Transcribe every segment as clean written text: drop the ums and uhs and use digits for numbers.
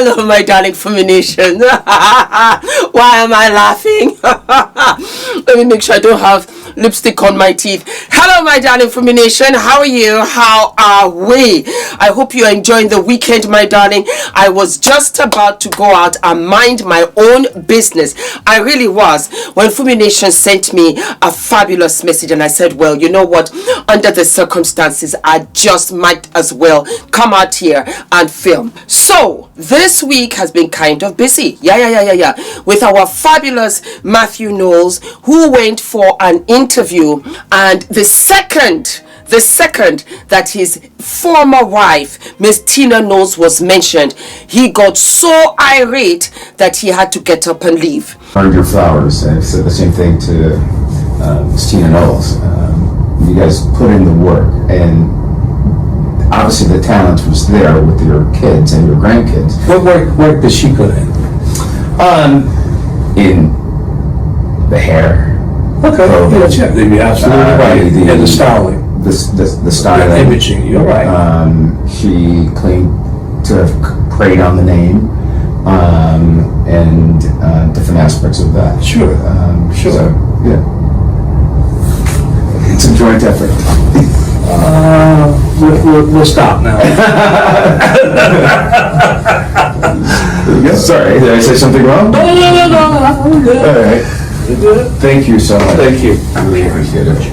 Hello, my darling Fumi Nation. Why am I laughing? Let me make sure I don't have lipstick on my teeth. Hello, my darling Fumi Nation. How are you? How are we? I hope you are enjoying the weekend, my darling. I was just about to go out and mind my own business. I really was. When Fumi Nation sent me a fabulous message, and I said, well, you know what? Under the circumstances, I just might as well come out here and film. So this week has been kind of busy. Yeah. With our fabulous Mathew Knowles, who went for an interview, and the second that his former wife, Miss Tina Knowles, was mentioned, he got so irate that he had to get up and leave. Burned your flowers. I said the same thing to Miss Tina Knowles. You guys put in the work, and obviously the talent was there with your kids and your grandkids. What work does she put in? In the hair. Okay, yeah, you're absolutely right. And the styling. The styling. The imaging, you're right. She claimed to have preyed on the name, and different aspects of that. Sure. So, yeah. It's a joint effort. We'll stop now. Sorry, did I say something wrong? No. I'm good. All right. You good? Thank you so much. Thank you. Really appreciate it.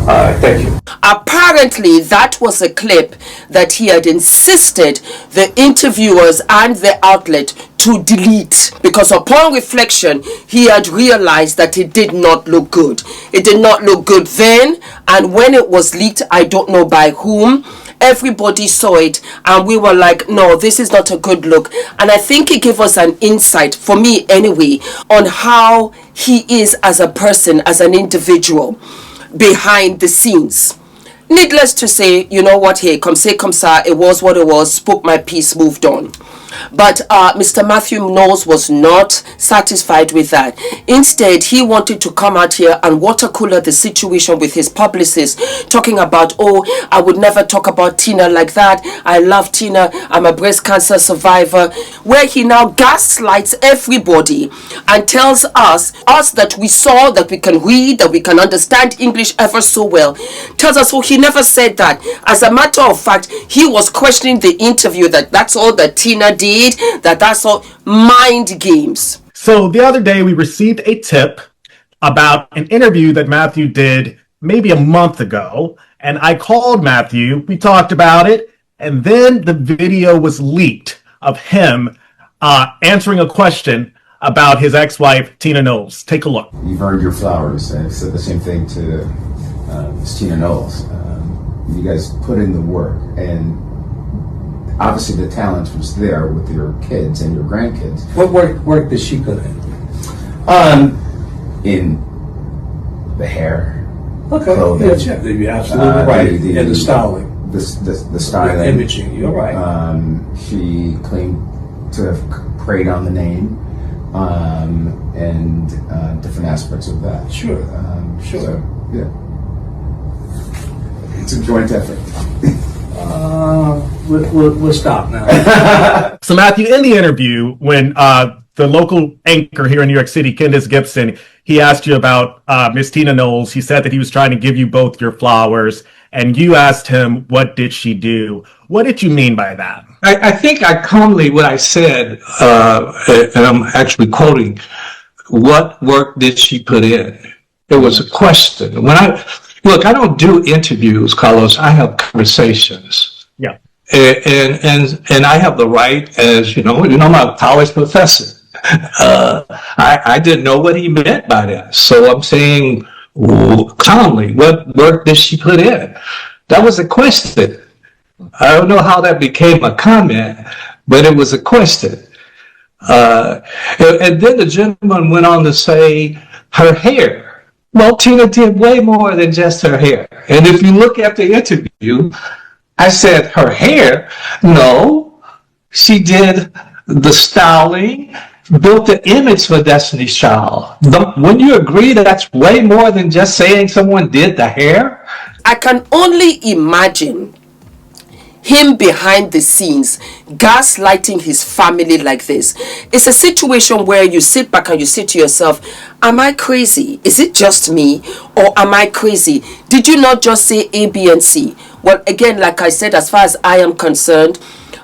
All right, thank you. Apparently, that was a clip that he had insisted the interviewers and the outlet to delete, because upon reflection, he had realized that it did not look good. It did not look good then, and when it was leaked, I don't know by whom, everybody saw it, and we were like, no, this is not a good look. And I think it gave us an insight, for me anyway, on how he is as a person, as an individual, behind the scenes. Needless to say, you know what, hey, comme ça, it was what it was, spoke my piece, moved on. But Mr. Mathew Knowles was not satisfied with that. Instead, he wanted to come out here and water cooler the situation with his publicist, talking about, oh, I would never talk about Tina like that. I love Tina. I'm a breast cancer survivor. Where he now gaslights everybody and tells us that we saw, that we can read, that we can understand English ever so well. Tells us, oh, he never said that. As a matter of fact, he was questioning the interview, that that's all that Tina did, that's all mind games. So the other day we received a tip about an interview that Mathew did maybe a month ago, and I called Mathew, we talked about it, and then the video was leaked of him answering a question about his ex-wife, Tina Knowles. Take a look. You've earned your flowers. I said the same thing to Miss Tina Knowles. You guys put in the work, and obviously the talent was there with your kids and your grandkids. What work does she put in? In the hair. Okay, clothing, yeah, you're absolutely right. And the styling. The styling. The imaging, you're right. She claimed to have preyed on the name, and different aspects of that. Sure. So, yeah. It's a joint effort. We'll stop now. So Mathew, in the interview, when the local anchor here in New York City, Candace Gibson, he asked you about Miss Tina Knowles. He said that he was trying to give you both your flowers, and you asked him, what did she do? What did you mean by that? I think I calmly, what I said, and I'm actually quoting, what work did she put in? It was a question. Look, I don't do interviews, Carlos. I have conversations. Yeah. And I have the right, as you know, I'm a college professor. I didn't know what he meant by that. So I'm saying calmly, what work did she put in? That was a question. I don't know how that became a comment, but it was a question. And then the gentleman went on to say her hair. Well, Tina did way more than just her hair. And if you look at the interview, I said her hair. No, she did the styling, built the image for Destiny's Child. Wouldn't you agree that that's way more than just saying someone did the hair? I can only imagine him behind the scenes gaslighting his family like this. It's a situation where you sit back and you say to yourself, am I crazy? Is it just me, or am I crazy? Did you not just say A, B, and C? Well, again, like I said, as far as I am concerned,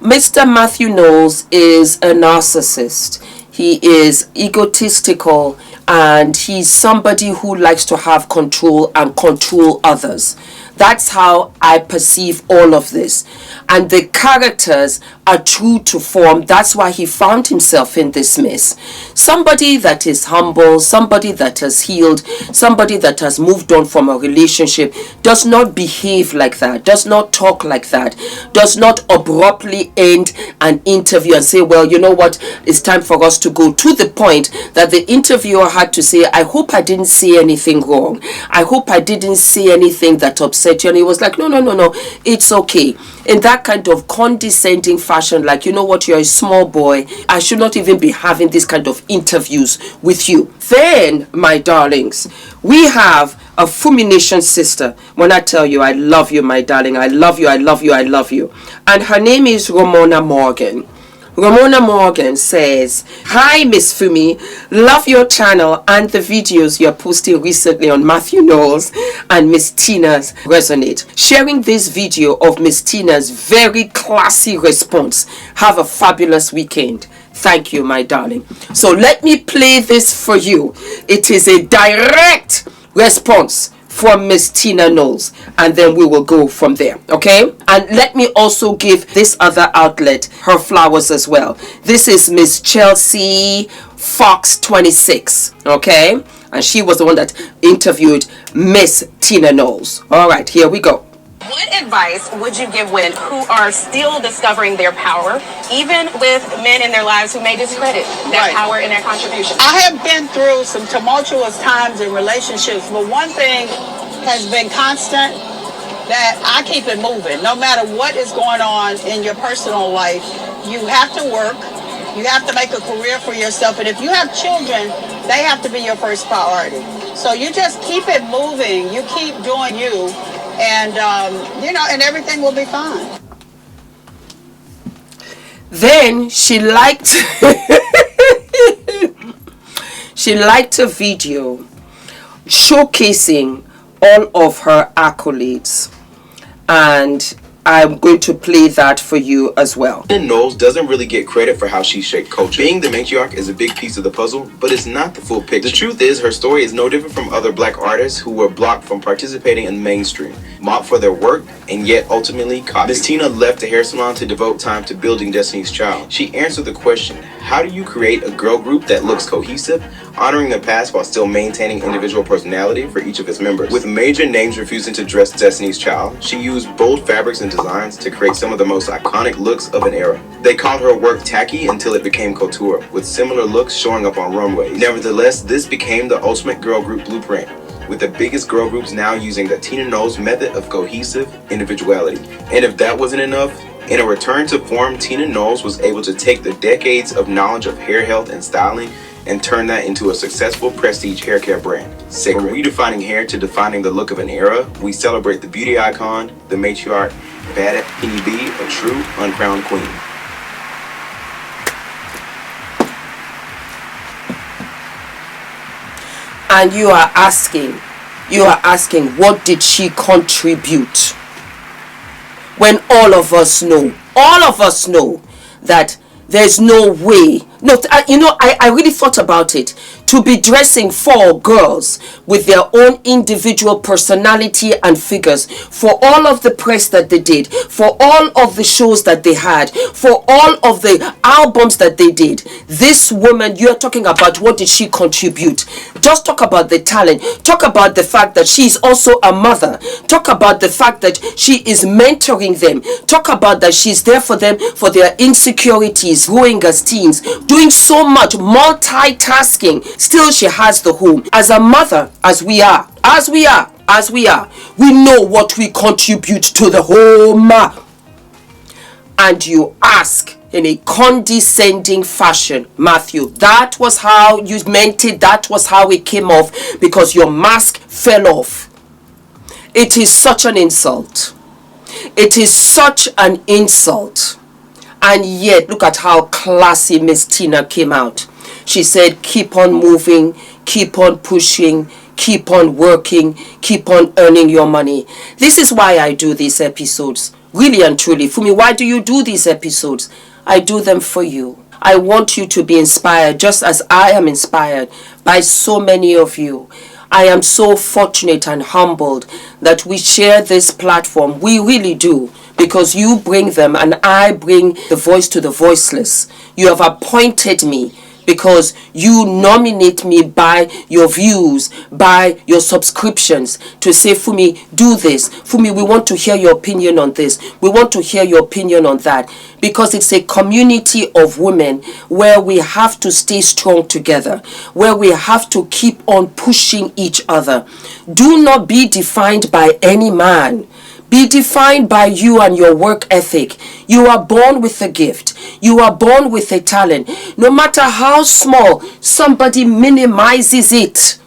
Mr. Mathew Knowles is a narcissist. He is egotistical, and he's somebody who likes to have control and control others. That's how I perceive all of this. And the characters are true to form. That's why he found himself in this mess. Somebody that is humble, somebody that has healed, somebody that has moved on from a relationship does not behave like that, does not talk like that, does not abruptly end an interview and say, well, you know what, it's time for us to go, to the point that the interviewer had to say, I hope I didn't say anything wrong. I hope I didn't say anything that upset you. And he was like, no, it's okay. In that kind of condescending fashion, like, you know what, you're a small boy, I should not even be having this kind of interviews with you. Then, my darlings, we have a Fumi sister. When I tell you, I love you, my darling, I love you, I love you, I love you. And her name is Ramona Morgan. Ramona Morgan says, hi, Miss Fumi, love your channel and the videos you're posting recently on Mathew Knowles and Miss Tina's Resonate. Sharing this video of Miss Tina's very classy response. Have a fabulous weekend. Thank you, my darling. So let me play this for you. It is a direct response from Miss Tina Knowles, and then we will go from there, okay? And let me also give this other outlet her flowers as well. This is Miss Chelsea Fox 26, okay? And she was the one that interviewed Miss Tina Knowles. All right, here we go. What advice would you give women who are still discovering their power, even with men in their lives who may discredit that power and their contribution? I have been through some tumultuous times in relationships, but one thing has been constant, that I keep it moving. No matter what is going on in your personal life, you have to work. You have to make a career for yourself. And if you have children, they have to be your first priority. So you just keep it moving. You keep doing you. And, and everything will be fine. Then she liked a video showcasing all of her accolades, and I'm going to play that for you as well. Knowles doesn't really get credit for how she shaped culture. Being the matriarch is a big piece of the puzzle, but it's not the full picture. The truth is, her story is no different from other black artists who were blocked from participating in mainstream, mocked for their work, and yet ultimately copied. Miss Tina left the hair salon to devote time to building Destiny's Child. She answered the question, how do you create a girl group that looks cohesive, honoring the past while still maintaining individual personality for each of its members? With major names refusing to dress Destiny's Child, she used bold fabrics and designs to create some of the most iconic looks of an era. They called her work tacky until it became couture, with similar looks showing up on runways. Nevertheless, this became the ultimate girl group blueprint, with the biggest girl groups now using the Tina Knowles method of cohesive individuality. And if that wasn't enough, in a return to form, Tina Knowles was able to take the decades of knowledge of hair health and styling and turn that into a successful prestige hair care brand. From redefining hair to defining the look of an era, we celebrate the beauty icon, the matriarch, badass can you be, a true uncrowned queen. And you are asking, what did she contribute? When all of us know that there's no way. No, I really thought about it. To be dressing 4 girls with their own individual personality and figures, for all of the press that they did, for all of the shows that they had, for all of the albums that they did, this woman, you're talking about, what did she contribute? Just talk about the talent. Talk about the fact that she's also a mother. Talk about the fact that she is mentoring them. Talk about that she's there for them, for their insecurities, growing as teens, doing so much, multitasking. Still, she has the home. As a mother, as we are, we know what we contribute to the home. And you ask in a condescending fashion, Mathew, that was how you meant it, that was how it came off, because your mask fell off. It is such an insult. It is such an insult. And yet, look at how classy Miss Tina came out. She said, keep on moving, keep on pushing, keep on working, keep on earning your money. This is why I do these episodes. Really and truly. Fumi, why do you do these episodes? I do them for you. I want you to be inspired just as I am inspired by so many of you. I am so fortunate and humbled that we share this platform. We really do, because you bring them and I bring the voice to the voiceless. You have appointed me because you nominate me by your views, by your subscriptions, to say, Fumi, do this. Fumi, we want to hear your opinion on this. We want to hear your opinion on that. Because it's a community of women where we have to stay strong together, where we have to keep on pushing each other. Do not be defined by any man. Be defined by you and your work ethic. You are born with a gift. You are born with a talent. No matter how small, somebody minimizes it.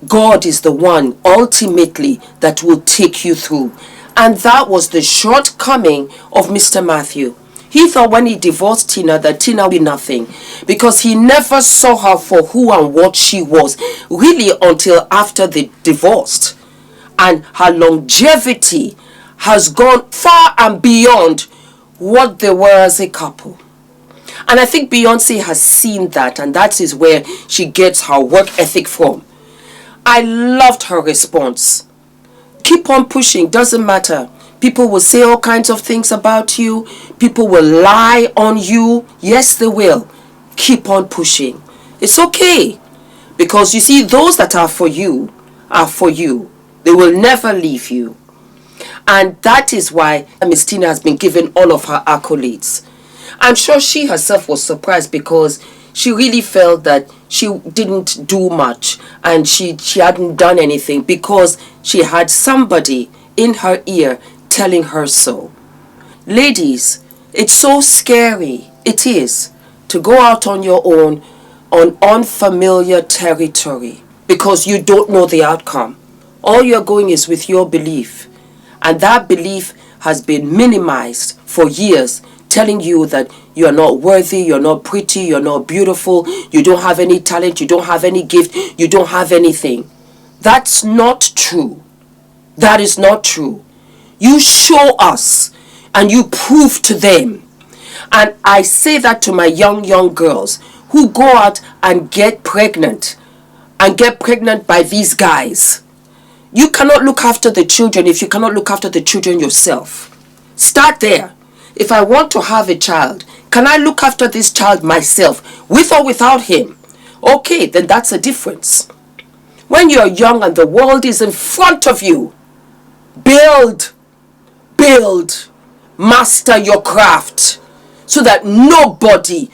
God is the one ultimately that will take you through. And that was the shortcoming of Mr. Mathew. He thought when he divorced Tina that Tina would be nothing, because he never saw her for who and what she was, really until after they divorced. And her longevity has gone far and beyond what they were as a couple. And I think Beyonce has seen that, and that is where she gets her work ethic from. I loved her response. Keep on pushing, doesn't matter. People will say all kinds of things about you. People will lie on you. Yes, they will. Keep on pushing. It's okay. Because you see, those that are for you are for you. They will never leave you. And that is why Miss Tina has been given all of her accolades. I'm sure she herself was surprised, because she really felt that she didn't do much and she hadn't done anything, because she had somebody in her ear telling her so. Ladies, it's so scary. It is to go out on your own on unfamiliar territory, because you don't know the outcome. All you're going is with your belief. And that belief has been minimized for years, telling you that you are not worthy, you're not pretty, you're not beautiful, you don't have any talent, you don't have any gift, you don't have anything. That's not true. That is not true. You show us and you prove to them. And I say that to my young girls who go out and get pregnant by these guys. You cannot look after the children if you cannot look after the children yourself. Start there. If I want to have a child, can I look after this child myself, with or without him? Okay, then that's a difference. When you're young and the world is in front of you, build, master your craft, so that nobody,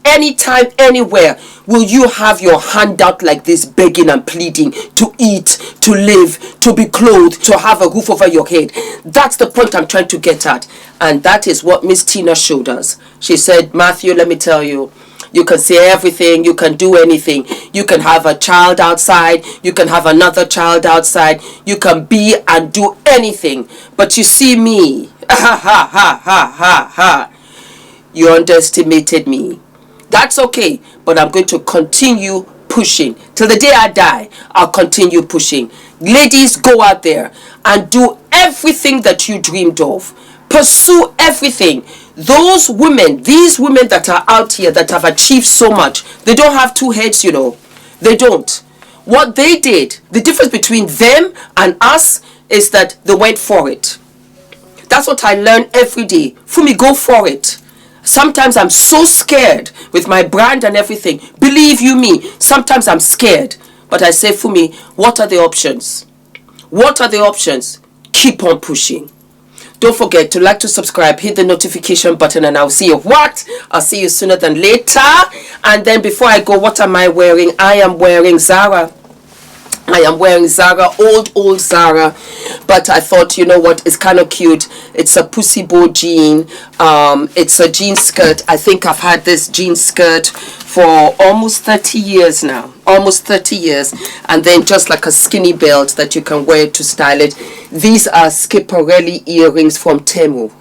anytime, anywhere, will you have your hand out like this, begging and pleading to eat, to live, to be clothed, to have a roof over your head. That's the point I'm trying to get at. And that is what Miss Tina showed us. She said, Mathew, let me tell you, you can say everything, you can do anything. You can have a child outside, you can have another child outside, you can be and do anything. But you see me, you underestimated me. That's okay, but I'm going to continue pushing. Till the day I die, I'll continue pushing. Ladies, go out there and do everything that you dreamed of. Pursue everything. Those women, these women that are out here that have achieved so much, they don't have two heads, you know. They don't. What they did, the difference between them and us is that they went for it. That's what I learn every day. Fumi, go for it. Sometimes I'm so scared with my brand and everything. Believe you me, sometimes I'm scared. But I say, Fumi, what are the options? What are the options? Keep on pushing. Don't forget to like, to subscribe, hit the notification button, and I'll see you I'll see you sooner than later. And then before I go, what am I wearing? I am wearing Zara. I am wearing Zara, old Zara, but I thought, you know what, it's kind of cute. It's a pussy bow jean. It's a jean skirt. I think I've had this jean skirt for almost 30 years now. Almost 30 years. And then just like a skinny belt that you can wear to style it. These are Schiaparelli earrings from Temu.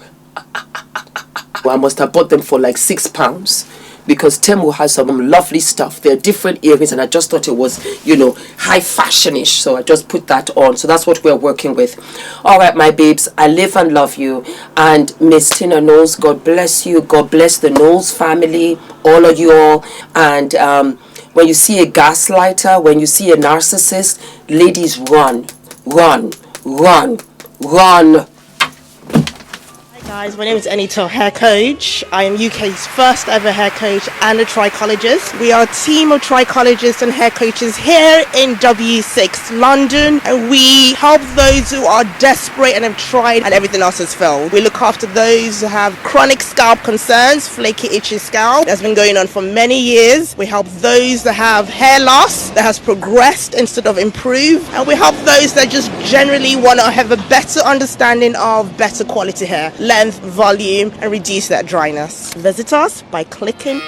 I must have bought them for like £6. Because Temu has some lovely stuff. They're different earrings, and I just thought it was, you know, high fashionish. So I just put that on. So that's what we're working with. All right, my babes, I live and love you. And Miss Tina Knowles, God bless you. God bless the Knowles family, all of you all. And when you see a gaslighter, when you see a narcissist, ladies, run, run, run, run. Guys, my name is ENITAN, hair coach. I am UK's first ever hair coach and a trichologist. We are a team of trichologists and hair coaches here in W6 London, and we help those who are desperate and have tried and everything else has failed. We look after those who have chronic scalp concerns, flaky, itchy scalp that's been going on for many years. We help those that have hair loss that has progressed instead of improved, and we help those that just generally want to have a better understanding of better quality hair, length, volume, and reduce that dryness. Visit us by clicking